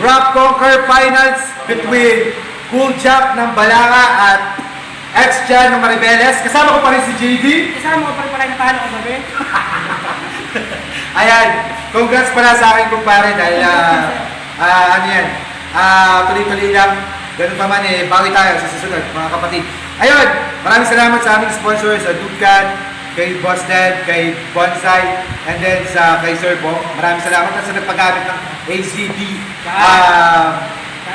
Rock Conquer Finals between Cool Jack ng Balanga at X-Chan ng Maribeles. Kasama ko pa rin si JD. Kasama ko pa rin pala yung talo ko sabi. Ayan, congrats pala sa akin kumpare dahil ano yan, tuloy-tuloy lang. Ganun pa man bawi tayo sa susunod mga kapatid. Ayun, maraming salamat sa aming sponsors, sa Dugkan, kay Boss Dad, kay Bonsai, and then kay Sir Bong. Maraming salamat at sa nagpagamit ng ACD.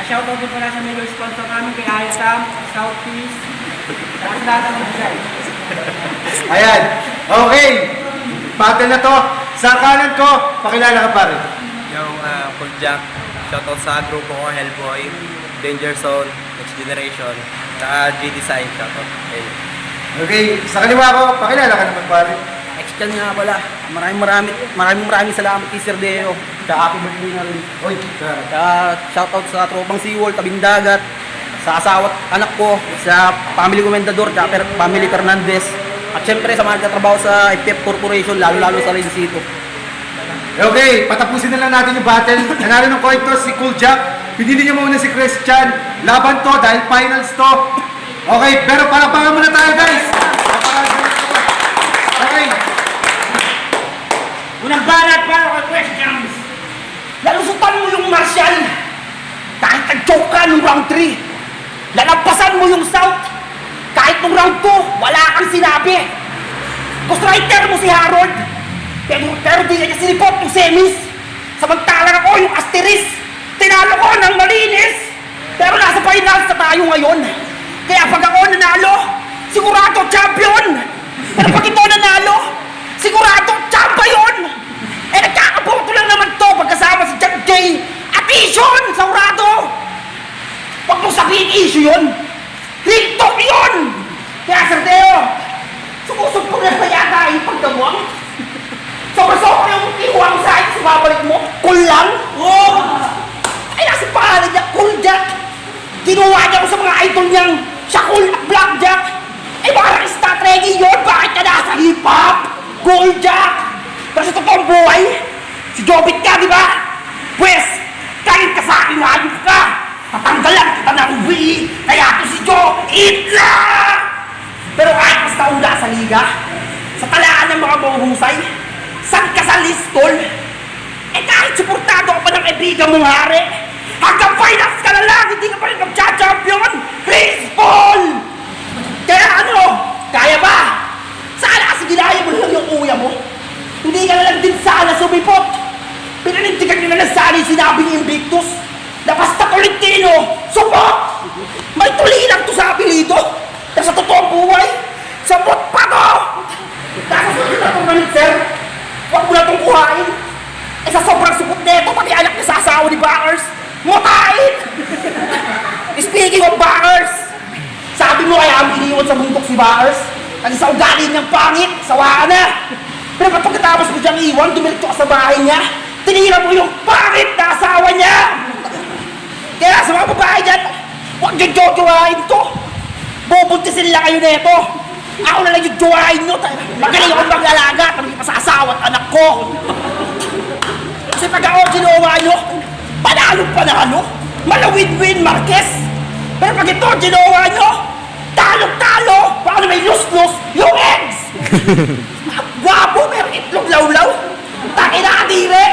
Shoutout din pala sa mga sponsor namin kay Ayasam, Southeast, at sa lahat ng design. Ayan, okay. Battle na to. Sa kanan ko, pakilala ka pare. Yung Cool Jack, shoutout sa grupo ko, Hellboy, Danger Zone, Next Generation, sa G-Design, shoutout. Okay, sa kaliwa ko, pakilala ka naman pare. X-Chan nga pala. Maraming salamat kay Sir Deo. Happy birthday na rin. Oy, Shoutout sa tropang Seaworld, Tabing Dagat, sa asawa at anak ko, sa family Comendador, family Fernandez, at syempre sa mga nagtatrabaho sa FF Corporation, lalo-lalo sa Rincito. Okay, patapusin na lang natin yung battle. Nanalo ng coin toss si Cool Jack. Pinili niya muna si Christian. Laban to dahil finals to. Okay, pero parapangan muna tayo guys. Okay. Unang banat para kay questions. Lalusutan mo yung Martial kahit nag-choke ka nung round 3. Lalampasan mo yung South kahit nung round 2, wala kang sinabi. Ghostwriter mo si Harold, pero di niya sinipot yung semis. Samantalang ako yung Asteris, tinalo ko ng malinis. Pero nasa finals na tayo ngayon. Kaya pag ako nanalo, sigurado champion. Pero pag ito nanalo, sigurado champion. Eh nagkakaboto lang naman to pagkasama si Jack J. At Ishon, saurado. Huwag mong sabihin issue yun. Ringtone yun! Kaya Sir Deo, sumusugpo na ba yata yung pagdamwang? Sobra-sobra yung kinuha mo sa akin, sumabalik mo? Cool lang? Oo! Ay, nasa pangalan niya, Cool Jack! Kinuha niya ko sa mga idol niyang Shakul at Blackjack! Eh, baka nag-strategy yun! Bakit ka nasa hip-hop? Cool Jack! Pero sa totoong buhay, si Jobit ka, di ba? Pwes, kahit ka sa akin, hayop ka! Tatanggalan kita ng uwi, kaya to si Joe, itla! Pero kahit mas naula sa liga, sa talaan ng mga mahuhusay, saan ka sa listol? Eh kahit suportado ka pa ng kaibigan mong hari, hanggang finals ka na lang, hindi ka pa rin mag-champion! Chris Paul! Kaya ano, kaya ba? Sana kasi ginaya mo lang yung kuya mo? Hindi ka na lang din sana sumipot! Pinanintigan nyo na lang sana yung sinabing Invictus! Na basta Tolentino, supot! May tuli lang to sa apelido. Na sa totoong buhay, supot pa to! Nakasunod na itong ganit, sir. Huwag mo na itong kuhain. Eh sa sobrang supot neto, pati anak niya sa asawa ni Bakers, mutain! Speaking of Bakers, sabi mo kaya ang iniwan sa bundok si Bakers? Kasi sa ugali niyang pangit, sawaan na! Pero pagkatapos mo diyang iwan, dumiretso ka sa bahay niya, tinira mo yung pangit na asawa niya! Kaya sa mga babae dyan, huwag nyo jojowain to. Bubuntisin lang kayo neto. Ako na lang yung jowain nyo. Magaling akong mag-alaga. Hindi pa sa asawa at anak ko. Kasi pag ako ginawa nyo, panalo. Malawin-win, Marquez. Pero pag ito ginawa nyo, talo-talo. Paano may lus-lus yung eggs? Gwapo pero itlog lawlaw. Takina kadire.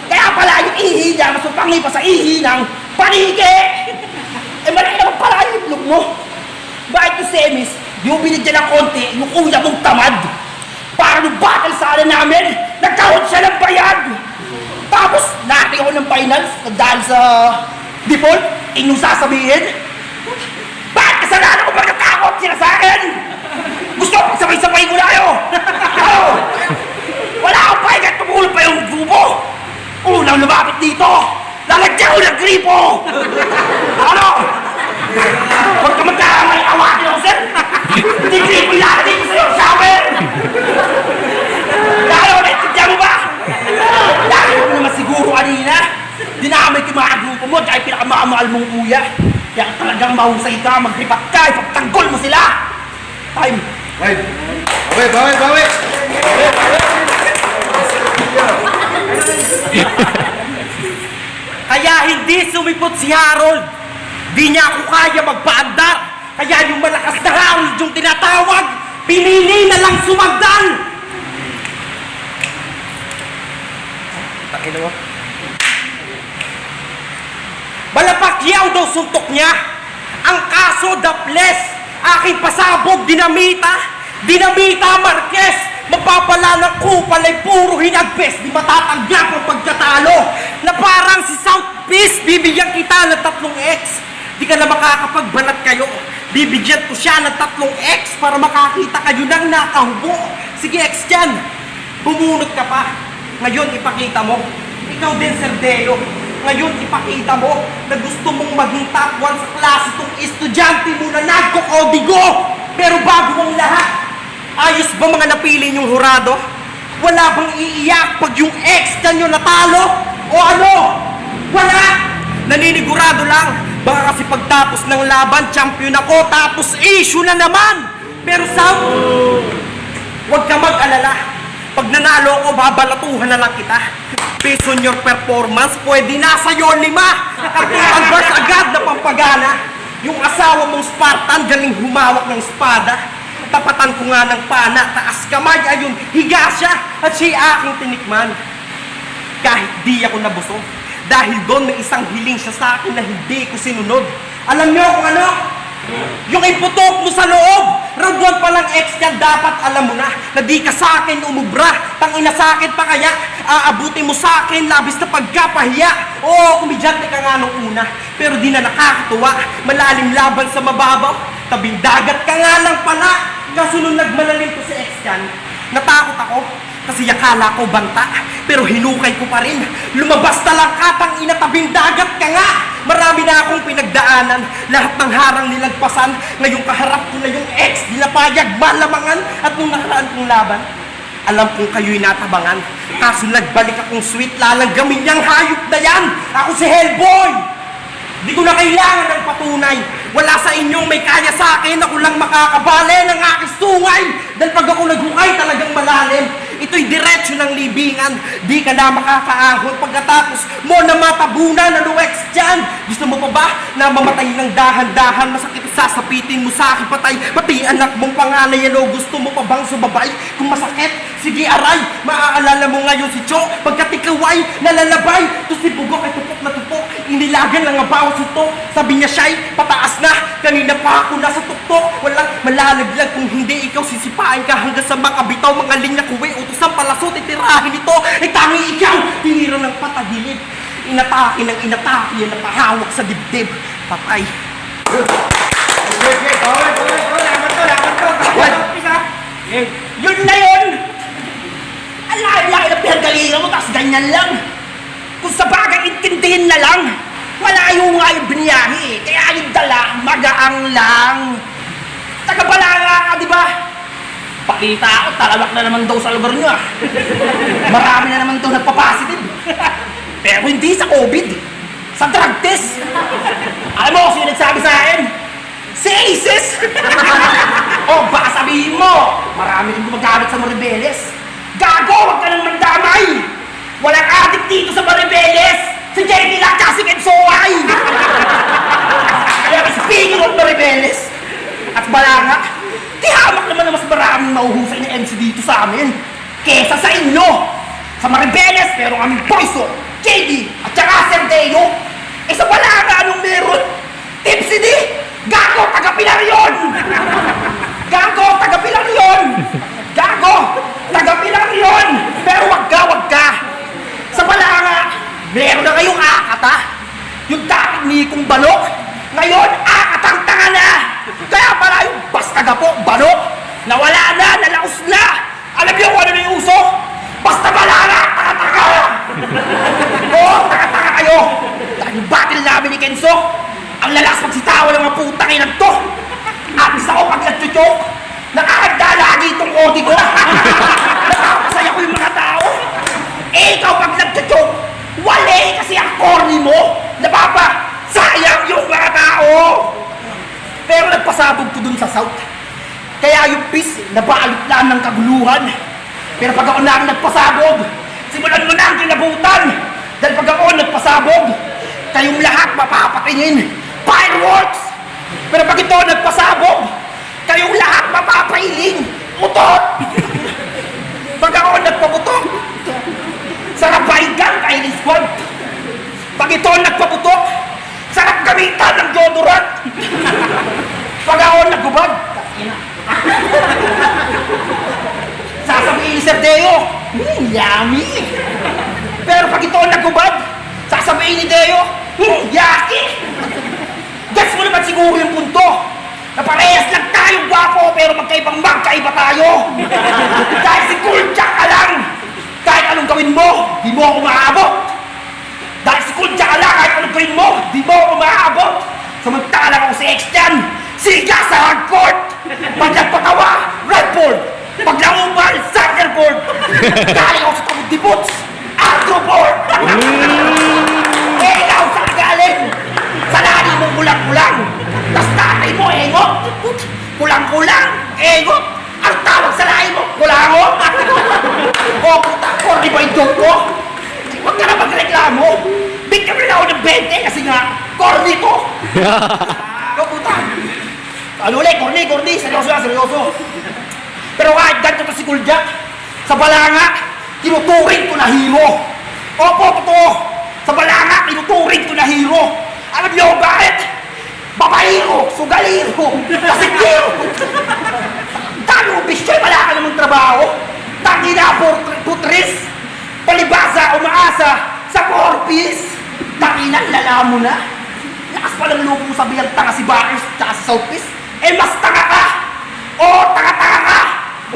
Kaya pala yung ihi niya, mas mapangi pa sa ihi ng panige! Eh malaki naman pala yung itlog mo. Bakit yung semis, di mo binigyan ng konti yung kuya mong tamad. Para nung battle sana namin, nagkaroon siya ng bayad. Tapos, natin ako ng finals dahil sa default, inyong sasabihin. Bakit kasalanan ko ba natakot sila sa akin? Gusto ko sabay-sabay ko na kayo. Ano? Wala akong pahinga at tumulong pa yung grupo. Unang lumapit dito, lalagyan ko ng gripo! Ano? Huwag ka magkakamay, awatin ako, sir! Hindi gripo ilalagay ko sa'yo, shower! Lalo, naintindihan mo ba? Dahil mo naman siguro kanina, dinamay ko yung mga grupo mo dahil pinakamamahal mong kuya. Kaya talagang mahusay ka, magripat ka, ipagtanggol mo sila! Time! Right. Bawi! Kaya hindi sumipot si Harold. Di niya ako kaya magpaandar. Kaya yung malakas na Harold yung tinatawag, pinili na lang sumagdan. Takino mo? Malapakyaw daw suntok niya. Ang kaso, daples. Aking pasabog, dinamita. Dinamita Marquez. Magpapala ng kupal ay puro hinagpes. Di matatanggap ang pagkatalo. Na parang si South Peace, bibigyan kita ng 3X. Di ka na makakapagbanat kayo. Bibigyan ko siya ng 3X para makakita kayo ng nakahubo. Sige, X dyan. Bumunot ka pa. Ngayon, ipakita mo. Ikaw din, Sir Deo. Ngayon, ipakita mo na gusto mong maging top 1 sa klase itong estudyante mo na nagkokodigo. Pero bago mong lahat, ayos ba mga napili niyong hurado? Wala bang iiyak pag yung ex kanyo natalo? O ano? Wala! Naninigurado lang. Baka kasi pagtapos ng laban, champion ako, tapos issue na naman! Pero Sam, huwag ka mag-alala. Pag nanalo ko, babalatuhan na lang kita. Based on your performance, pwede na sa'yo 5. Ang verse agad na pampagana. Yung asawa mong Spartan, galing humawak ng espada. Tapatan ko nga ng pana, taas kamay, ayun, higa siya, at siya'y aking tinikman. Kahit di ako nabusog, dahil doon may isang hiling siya sa akin na hindi ko sinunod. Alam niyo kung ano? Yung iputok mo sa loob, round 1 pa lang ex yan, dapat alam mo na di ka sa akin umubra. Tangina sa akin pa kaya, aabutin mo sa akin, labis na pagkapahiya. Oo, kumidyante ka nga nung una, pero di na nakakatuwa. Malalim laban sa mababaw, tabing dagat ka nga lang pala. Kaso nung nagmalalim ko si ex yan, natakot ako. Kasi akala ko banta, pero hinukay ko pa rin. Lumabas na lang ka, tangina, tabing dagat ka nga. Marami na akong pinagdaanan, lahat ng harang nilagpasan. Ngayong kaharap ko na yung ex, dinapayag, malamangan. At nung nakaraan kong laban, alam kong kayo'y natabangan. Kaso nagbalik akong sweet, lalanggamin niyang hayop na yan. Ako si Hellboy! Di ko na kailangan ng patunay. Wala sa inyong may kaya sa akin, ako lang makakabale ng aking sungay. Dahil pag ako naghukay, talagang malalim. Ito'y diretsyo ng libingan. Di ka na makakaahon pagkatapos mo na matabunan na luwex dyan. Gusto mo pa ba na mamatay ng dahan-dahan? Masakit sasapitin mo sa akin patay. Pati anak mong panganay, ano? Gusto mo pa bang sumabay? Kung masakit, sige aray. Maaalala mo ngayon si Cho, pagkat ikaw ay nalalabay. To si Bugok ay tupok na tupok. Inilagan lang ang bawat ito. Sabi niya siya'y pataas na. Kanina pa ako nasa tuktok. Walang malalaglag kung hindi ikaw sisipain ka hanggang sa mga bitaw, mga linya kuwi, utos ang palasot, itirahin ito. Ay tangi ikaw, tinira ng patagilid. Inatake ng inatake, yan napahawak sa dibdib. Patay. Yun na yun! Ang laki-laki na pinagalingan mo, tapos ganyan lang. Kung sa bagay, intindihin na lang. Malayo nga yung biniyahe eh. Kaya yung dala, magaang lang. Taga-Balanga ka, di ba? Pakita ako, talawak na naman daw sa lugar nyo ah. Marami na naman daw nagpa-positive. Pero hindi sa COVID. Sa drug test. Alam mo, sino nagsabi sa akin? Si Aces! O baka sabihin mo, marami rin gumagamit sa Maribeles. Gago, huwag ka nang mandamay! Walang addict dito sa Maribeles! Si JD lang kasi Kensoay! Kaya speaking of Maribeles at Balanga, tihamak naman na mas maraming mauhusay na MC dito sa amin kesa sa inyo! Sa Maribeles, meron kaming Poison, JD, at saka Sir Deo. Eh sa Balanga, anong meron? Tipsy D! Gago, taga-Pilar yun! Gago, taga-Pilar yun! Gago, taga-Pilar yun! Pero wag ka! Sa Balanga, meron na kayong akata. Yung dating ni kong balok, ngayon akatang tanga na! Kaya pala yung basta gapo, balok, nawala na, nalaos na! Alam niyo kung ano na yung uso? Basta Balanga, taka-taka! Oo, taka-taka kayo! Dahil yung battle namin ni Kenzo, ang lalas magsitawa ng mga putang inang to! Abis ako pag nagtutyok, nakahanda lagi itong odi ko! Nakapasaya ko yung mga tao! Eh, ikaw pag nagtutyok, wali kasi ang corny mo! Napapa, sayang yung mga tao! Pero nagpasabog ko dun sa South. Kaya yung peace, nabalik lang ng kaguluhan. Pero pag ako na ang nagpasabog, simulan mo na ang kinabutan! Dahil pag ako nagpasabog, kayong lahat mapapatingin. Fireworks! Pero pag ito nagpasabog, kayong lahat mapapailing. Utot! Pag ako nagpaputok, sarap bahigan kay Squad. Pag ito nagpaputok, sarap gamitan ng deodorant. Pag ako nagubad, sasabihin ni Sir Deo, yummy. Pero pag ito nagubad, sasabihin ni Deo, yaki. Gets mo naman siguro yung punto na parehas lang tayong gwapo pero magkaiba tayo. Dahil si Cool Jack ka lang, kahit anong gawin mo, di mo ako maabot. Dahil si Cool Jack ka lang, kahit anong gawin mo, di mo ako maabot. Samantalang ako si X-Chan, siga sa hardcourt. Pag nagpatawa, redboard. Pag naumay, circleboard. Galing ako sa tawag di boots, astroboard. Eh, ikaw sa galing. Sa lari mo kulang-kulang. Tas tatay mo, engot. Kulang-kulang, engot. Ang tawag sa lahi mo, kulangot. O, puta, corny ba yung joke ko? Huwag ka na magreklamo. Bigyan mo na ako ng 20 kasi nga, corny to. O, puta. Ano ulit, corny. Seryoso yan, seryoso. Pero kahit ganito to si Cool Jack, sa balanga, tinuturing ko na hero. Opo, totoo. Sa balanga, tinuturing ko na hero. Alam niyo kung bakit? Babaero, sugalero, kasikero. Talo, bisyo'y wala ka namang trabaho. Tangina, putris. Palibasa, umaasa, sa 4-piece. Tangina, lala mo na. Lakas pa ng loob mo sabihan tanga si Bakers tsaka si Southpiece. Eh, mas tanga ka. Oo, tanga-tanga ka.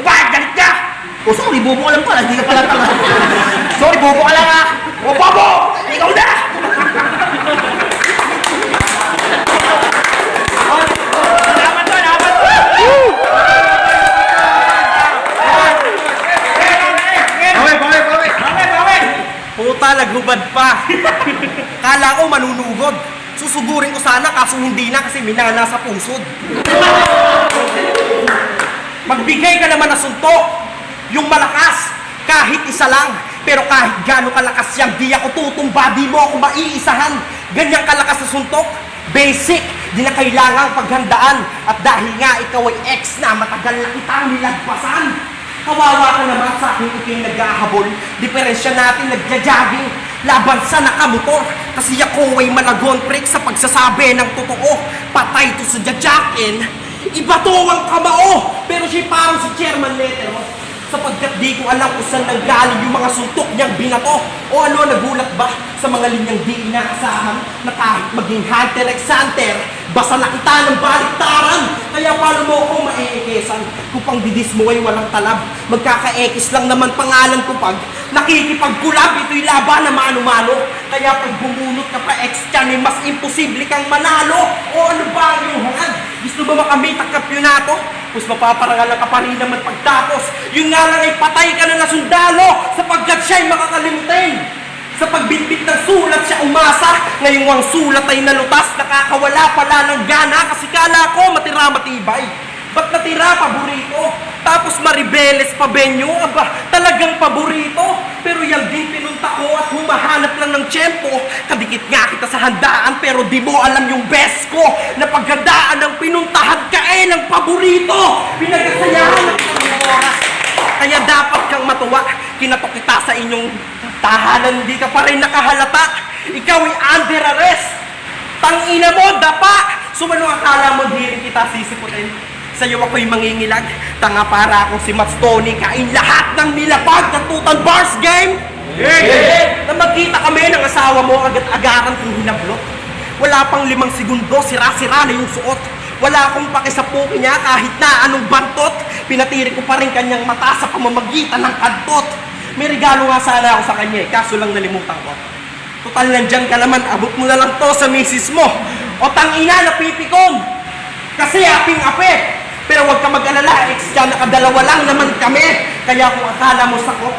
O bakit galit ka? O sorry, bobo ka lang pala, hindi ka pala tanga. Sorry, bobo ka lang ha. O bobo, ikaw na. Puta, naghubad pa. Kala ko manunugod. Susugurin ko sana kaso hindi na kasi minana sa pusod. Magbigay ka naman ng suntok. Yung malakas, kahit isa lang. Pero kahit gaano kalakas yan, di ako tutumba, di mo ako maiisahan. Ganyang kalakas na suntok, basic, di na kailangang paghandaan. At dahil nga ikaw ay ex na, matagal na kitang nilagpasan. Kawawa ka naman sa aking iking nag-ahabol. Diferensya natin nagja-jogging laban sa nakamotor. Kasi ako ay malagon prick sa pagsasabi ng totoo. Patay to sa jajakin. Iba to ang kamao. Pero siya parang si Chairman Letero. Sapagkat di ko alam kung saan nanggaling yung mga suntok niyang binato. O ano, nagulat ba sa mga linyang di inaasahan na kahit maging Hunter x Hunter, basta na kita ng baliktaran. Kaya paano mo ako maeekesan kung pang didis mo ay walang talab. Magkaka-ekis lang naman pangalan ko pag nakikipagkulab. Ito'y laban na mano-mano. Kaya pag bumunot ka pa ex-chan, eh, mas imposible kang manalo. O ano ba ang iyong hangad? Gusto ba makamit ang kampyonato? Pues mapaparangalan ka pa rin naman pagtapos. Yun nga lang ay patay ka na na sundalo sapagkat siya'y makakalimutin. Sa pagbitbit ng sulat siya umasa. Ngayong ang sulat ay nalutas, nakakawala pala ng gana kasi kala ko matira matibay. Ba't natira paborito? Tapos maribeles pa benyo? Aba, talagang paborito. Pero yan din pinunta ko at humahanap lang ng tiyempo. Kadikit nga kita sa handaan pero di mo alam yung best ko. Na paghandaan ng pinuntahan ka ng paborito. Pinagasayahan ng oras. Kaya dapat kang matuwa. Kinatok kita sa inyong tahanan, hindi ka pa rin nakahalata. Ikaw ay under arrest. Tangina mo, dapa. Sumano akala mo di rin kita sisiputin? Sa'yo ako'y mangingilag. Tanga para akong si Mats Tony. Kain lahat ng nilapag na Tutan Bars game. Na magkita kami ng asawa mo, agad-agaran kong hinablot. Wala pang 5 segundo, sira-sira na yung suot. Wala akong pakisapuki niya kahit na anong bantot. Pinatiri ko pa rin kanyang mata sa pamamagitan ng kantot. May regalo nga sana ako sa kanya kaso lang nalimutan ko. Total nandyan ka naman, abot mo na lang to sa misis mo. O tangina, napipikom. Kasi aping-ape. Pero huwag ka mag-alala, ex-chan, nakadalawa lang naman kami. Kaya kung akala mo sakop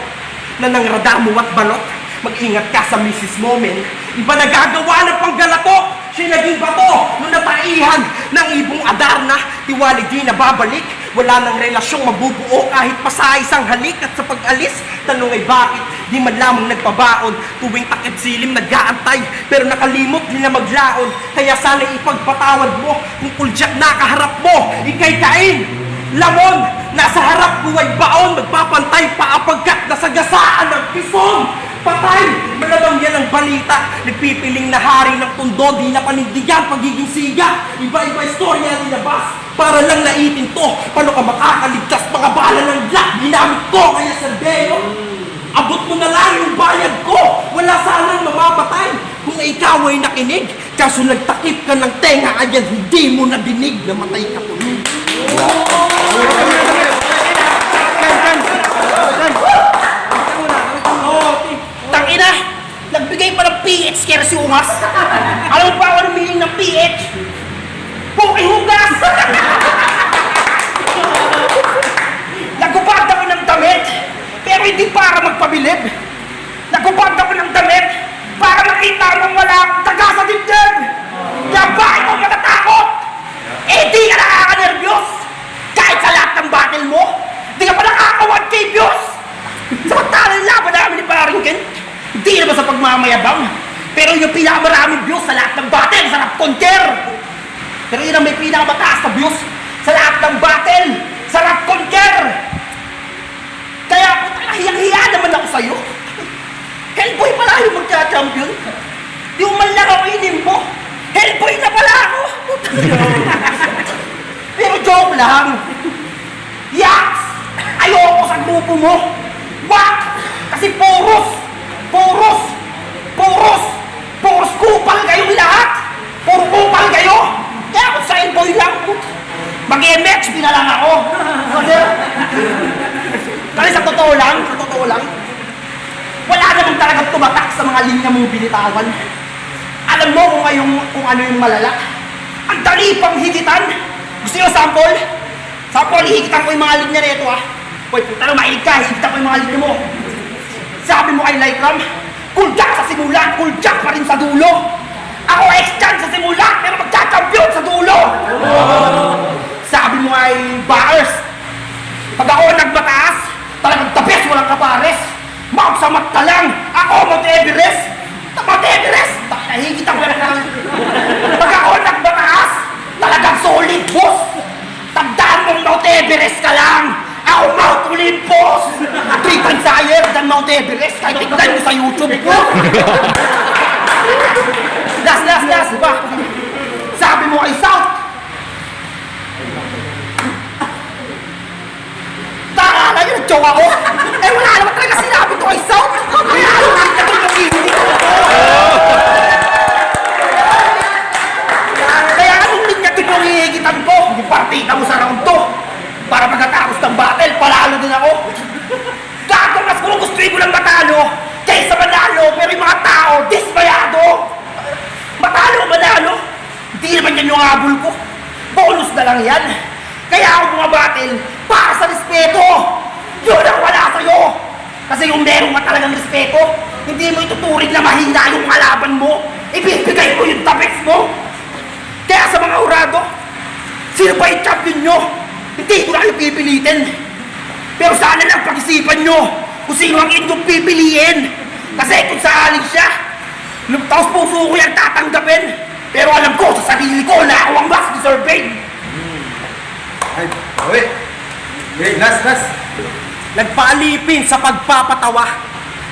na nang radar mo at balot, mag-ingat ka sa misis mo, men. Iba nagagawa ng panggalatok. Siya naging bato nung nataihan ng ibong Adarna. Tiwali di na babalik. Wala nang relasyong mabubuo kahit pa sa isang halik. At sa pag-alis, tanong ay bakit di man lamang nagpabaon. Tuwing takip silim nag-aantay, pero nakalimot di na maglaon. Kaya sana ipagpatawad mo kung pulyak nakaharap mo. Ika'y Cain, lamon, nasa harap ko ay baon. Magpapantay pa apagkat nasagasaan ng pison. Patay! Malamang yan ang balita. Nagpipiling na hari ng tundo, di na panindigan pagiging siga. Iba-iba istorya ang nilabas para lang naitin to. Paano ka makakaligtas? Mga bala ng black ginamit ko, kaya sardeo. Abot mo na lang yung bayad ko. Wala sanang mamamatay kung ikaw ay nakinig. Kaso nagtakip ka ng tenga, ayan hindi mo na dinig. Namatay ka tuloy. Tangina! Nagbigay pa ng PH kaya si Ungas. Alam mo pa ako ng meaning ng PH? Puki hugas! Nagubad ako ng damit, pero hindi para magpabilib. Nagubad ako ng damit para makita mong wala akong taga sa dibdib. Kaya bakit ako matatakot? Eh di ka nakaka-nervyos! Kahit sa lahat ng battle mo, di ka pa nakaka-1K views! Samantala yung laban namin ni Paring Ken, hindi naman sa pagmamayabang, pero yung pinakamaraming views sa lahat ng battle, sarap conquer! Pero yun ang may pinakamataas na views sa lahat ng battle, sarap conquer! Kaya hiyang-hiya naman ako sa'yo. Hellboy pala yung magka-champion. Di mo man lang ako inimbo. Hellboy na pala ako! Pero joke lang. Yaks! Ayoko sa grupo mo. Wak! Kasi puros kupal kayo lahat! Puro kupal kayo! Kaya kung sa Hellboy lang, mag-MX na lang ako. Kasi sa totoo lang, wala namang talagang tumatak sa mga linya mong binitawan. Alam mo kung ano yung malala. Ang dali pang higitan. Gusto nyo sample? Sample, higitan ko yung mga linya nito ah. Hoy, puta na mahilig ka, higitan ko yung mga linya mo. Sabi mo kay Lycram, kuldak sa simula, kuldak pa rin sa dulo. Ako ex-chan sa simula, pero magka-champion sa dulo. Sabi mo kay Bars, pag ako nagbataas, talagang tapes, walang kapares. Mount Samat ka lang, ako Mount Everest. Mount Everest, nahigitan ko lang. Pag ako nagbataas, talagang solid boss. Tagdaan mong Mount Everest ka lang. Ako Mount Olympus! 3 times higher than Mount Everest. Kahit tignan mo sa YouTube ko. Last, ba? Sabi mo kay South. Taka na yun, nag-joke ako. Eh wala naman talaga sinabi ko kay South. Kaya ano nga ito yung hindi ko. Kaya anong linya ito yung hihigitan ko? Hindi partita mo sa round 2. Para pagkatapos ng battle, palalo din ako. Gagawin mas kung gusto ko lang matalo, kaysa manalo, pero yung mga tao, dismayado. Manalo, hindi naman yan yung habol ko. Bonus na lang yan. Kaya ako bumabattle para sa respeto. Yun ang wala sa'yo. Kasi yung meron ka talagang respeto, hindi mo ituturing na mahina yung kalaban mo. Ibibigay mo yung tapes mo. Kaya sa mga urado, sino pa yung champion nyo? Hindi ko na kayo pipilitin. Pero sana lang pag-isipan nyo kung sino ang inyong pipiliin. Kasi kung saaling siya, tapos puso ko yan tatanggapin. Pero alam ko sa sarili ko na ako ang mas deserving. Ay, wait. Wait, last. Nagpaalipin sa pagpapatawa,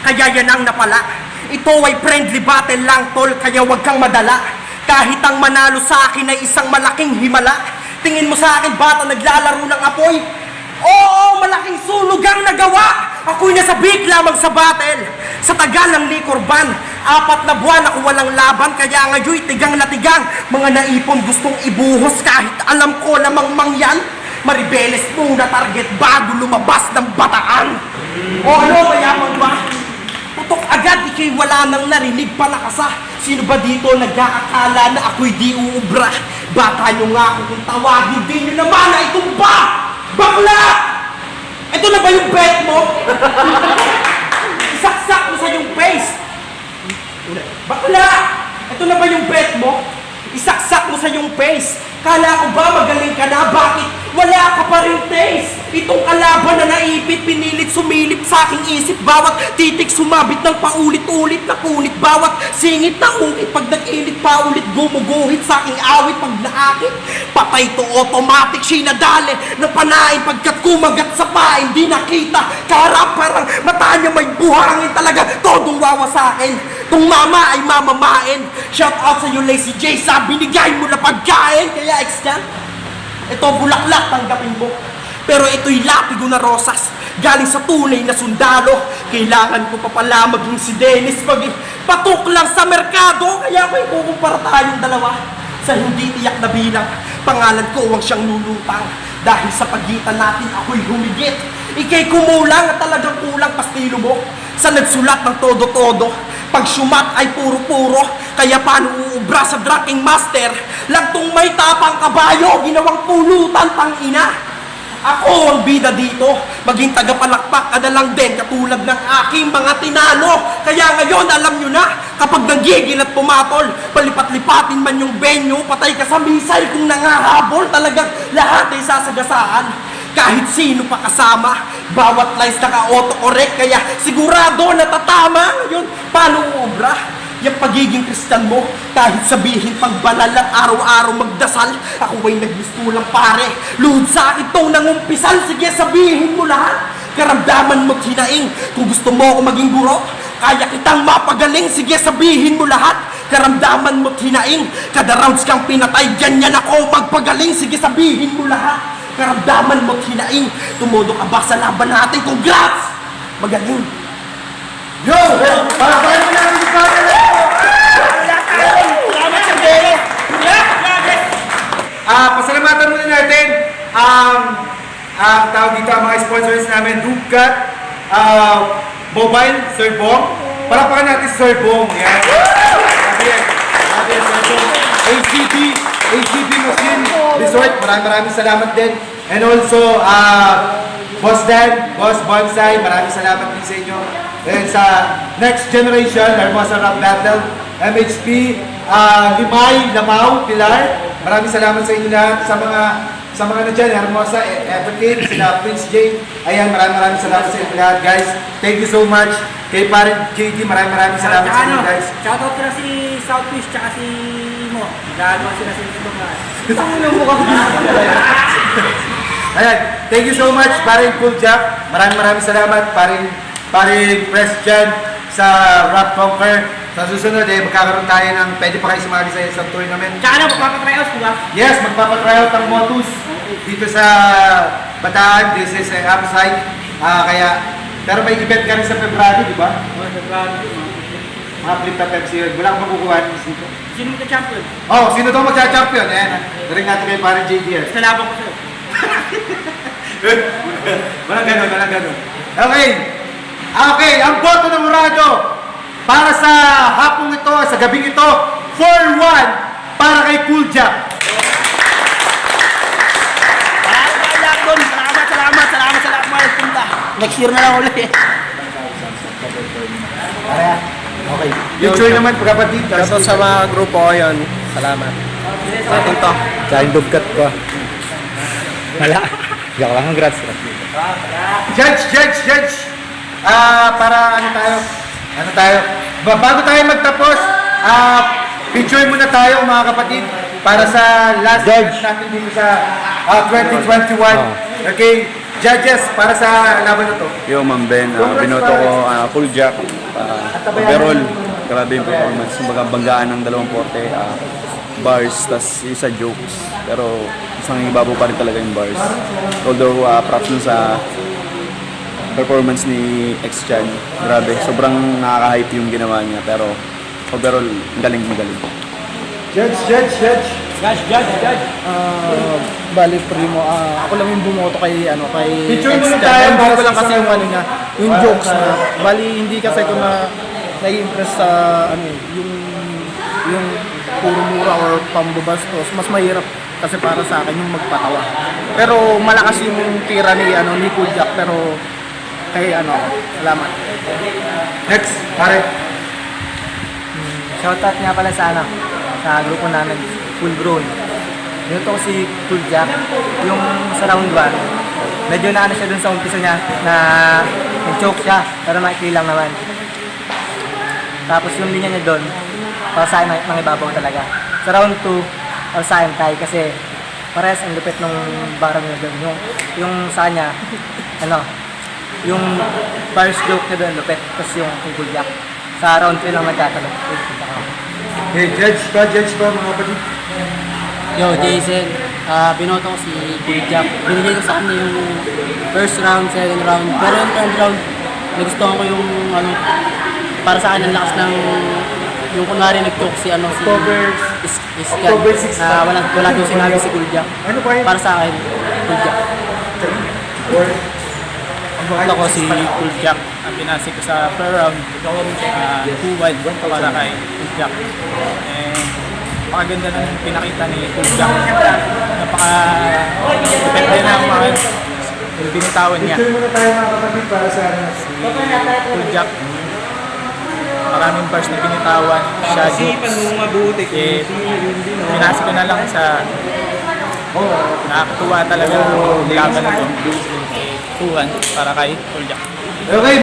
kaya yan ang napala. Ito ay friendly battle lang tol, kaya wag kang madala. Kahit ang manalo sa akin ay isang malaking himala. Tingin mo sa akin bata naglalaro ng apoy? Oo, malaking sunog ang nagawa. Ako'y nasabik lamang sa battle. Sa tagal ng liquor ban, 4 na buwan ako walang laban. Kaya ngayon tigang na tigang. Mga naipon gustong ibuhos kahit alam ko namang mangyan. Maribeles muna target bago lumabas ng bataan. O ano, mayaman ba? Putok agad, ikay wala nang narinig pa nakasa. Sino ba dito nag-aakala na ako'y di uubra? Baka nyo nga ako kung tawagin din nyo naman na itumba! Bakla! Ito na ba yung bet mo? Isaksak mo sa yung face! Bakla! Ito na ba yung bet mo? Isaksak mo sa yung face! Kala ko ba magaling ka na? Bakit Wala ka pa rin taste. Itong kalaban na naipit, pinilit sumilip sa aking isip. Bawat titik sumabit ng paulit-ulit na kunit. Bawat singit na ungit, pag nag-init pa ulit, gumuguhit sa aking awit. Pag naakit, patay to automatic, sinadali na panain. Pagkat kumagat sa pain, di nakita kaharap, parang mata niya may buhangin talaga. Todong wawa sa akin, tung mama ay mamamain. Shout out sa iyo Lazy J, sa binigay mo na pagkain. Kaya extent, ito bulaklak, tanggapin mo. Pero ito'y lapigo na rosas, galing sa tunay na sundalo. Kailangan ko pa pala maging si Dennis pag patok lang sa merkado. Kaya ako'y kukumpara tayong dalawa sa hindi tiyak na bilang. Pangalan ko ang siyang lulutang, dahil sa pagitan natin ako'y humigit. Ika'y kumulang at talagang kulang pastilo mo sa nagsulat ng todo-todo. Pag syumat ay puro-puro, kaya paano uubra sa drinking master? Lagtong may tapang kabayo, ginawang pulutan pang ina. Ako ang bida dito, maging tagapalakpak ka na lang din katulad ng aking mga tinalo. Kaya ngayon alam nyo na, kapag nagigil at pumatol, palipat-lipatin man yung venue, patay ka sa misay kung nangahabol. Talagang lahat ay sasagasaan, kahit sino pa kasama. Bawat lines naka-auto-correct, kaya sigurado na tatama. Ngayon, paano uubra yung pagiging Kristan mo? Kahit sabihin pang banal at araw-araw magdasal, ako ay nagmistulang pare. Luhod sa akin tong nangumpisal. Sige, sabihin mo lahat, karamdaman mo't hinaing. Kung gusto mo ako maging guro, kaya kitang mapagaling. Sige, sabihin mo lahat, karamdaman mo't hinaing. Kada rounds kang pinatay, ganyan ako magpagaling. Sige, sabihin mo lahat, karamdaman mo't hinaing. Tumodo ka ba sa laban natin? Congrats! Magaling! Yo! Paano mo namin yung camera? Salamat Sir Dele. Pasalamatan muna natin ang tawag dito, ang mga sponsors namin, Dugat, Mobile, Sir Bong. Palapakan natin si Sir Bong. Yan. Sabi yan, Sir Bong. AGB Machine Resort, maraming salamat din. And also, Boss Dan, Boss Bonsai, maraming salamat din sa inyo. And sa Next Generation, Hermosa Rap Battle, MHP, Limay, Lamau, Pilar, maraming salamat sa inyo lahat. Sa mga na dyan, Hermosa, Evercade, sila Prince J. Ayan, maraming salamat sa inyo lahat, guys. Thank you so much. Kay Parent JD, maraming salamat sa inyo, guys. Shoutout ko na si Southfish tsaka si Mo. Gagawa sila sa ito mga. Ayan, thank you so much, Paring Cool Jack. Maraming salamat, Paring Press Jan sa Rap Conquer. Sa susunod, magkakaroon tayo ng pwede pa kayo sumali sa isang tournament. Tsaka na, magpapatryouts, di ba? Yes, magpapatryout ang Motus dito sa Bataan. This is Upside. Pero may event ka rin sa February, di ba? Mga flip na Pepsi yun. Wala kang makukuha dito. Sino magka-champion? Oh, sino daw magcha-champion? Ayan, naring natin kay Paring JD. Kalaban ko sa'yo. Walang ganun. Okay, ang boto ng Murado para sa hapong ito, sa gabing ito, 4-1 para kay Cool Jack. Salamat mga punta. Next year na lang ulit. Okay. Yung choy naman, pagkapatid. Ito sa mga grupo ko yun. Salamat. Ating to. Sa yung dugkat ko. Wala. Joke lang. Congrats. Judge. Para ano tayo? Bago tayo magtapos, picture muna tayo mga kapatid para sa last match natin dito sa 2021. Okay, judges para sa laban na to. Yo, Ma'am Ben, binoto ko Cool Jack, overall, grabe yung performance. Kumbaga, banggaan ng 2 bars, tas isa jokes. Pero isang ibabaw pa rin talaga yung bars. Although, props dun sa performance ni X-Chan. Grabe, sobrang nakaka-hype yung ginawa niya. Pero overall, galing. Judge. Bali primo, ako lang yung bumoto kay Picture muna X-Chan. tayo Hindi para ko lang sa kasi yung niya, yung jokes na. Bali hindi kasi ko na nai-impress sa yung puro mura or pambabastos. Mas mahirap kasi para sa akin yung magpatawa. Pero malakas yung tira ni Cool Jack, pero kay salamat. Next, pare. Shoutout nga pala sa sa grupo namin, Full Grown. Minuto ko si Cool Jack. Yung sa round 1, medyo naano siya dun sa umpisa niya na nag-choke siya, pero maikli lang naman. Tapos yung linya niya doon, para sa akin mangibabaw talaga. Sa round 2, para sa akin tie kasi parehas ang lupit ng barang niya doon. Yung sa kanya, yung first joke niya doon lupit, tapos yung Cool Jack. Sa round 3 lang nagkatalo. Okay, judge ba mga kapatid? Yo, Jason, binoto ko si Cool Jack. Binigay ko sa kanya yung first round, second round. Pero yung third round, nagustuhan ko yung para sa akin ang lakas ng yung kunwari nag-choke si October Iskan. 6 Wala daw sinabi si Cool Jack. Ano ba yun? Para sa akin, Cool Jack. Or, Boto ko si Cool Jack. Ang pinasik ko sa per round, 2-1 para kay Cool Jack. Napakaganda ng pinakita ni Cool Jack. Napaka-depende na ang mga binitawan niya. picture muna tayo mga kapatid para sa Cool Jack. Maraming bars na binitawan, siya jokes. Pinasik ko na lang sa nakakatuwa talaga ang laban na to. 2-1 para kay Cool Jack. Okay.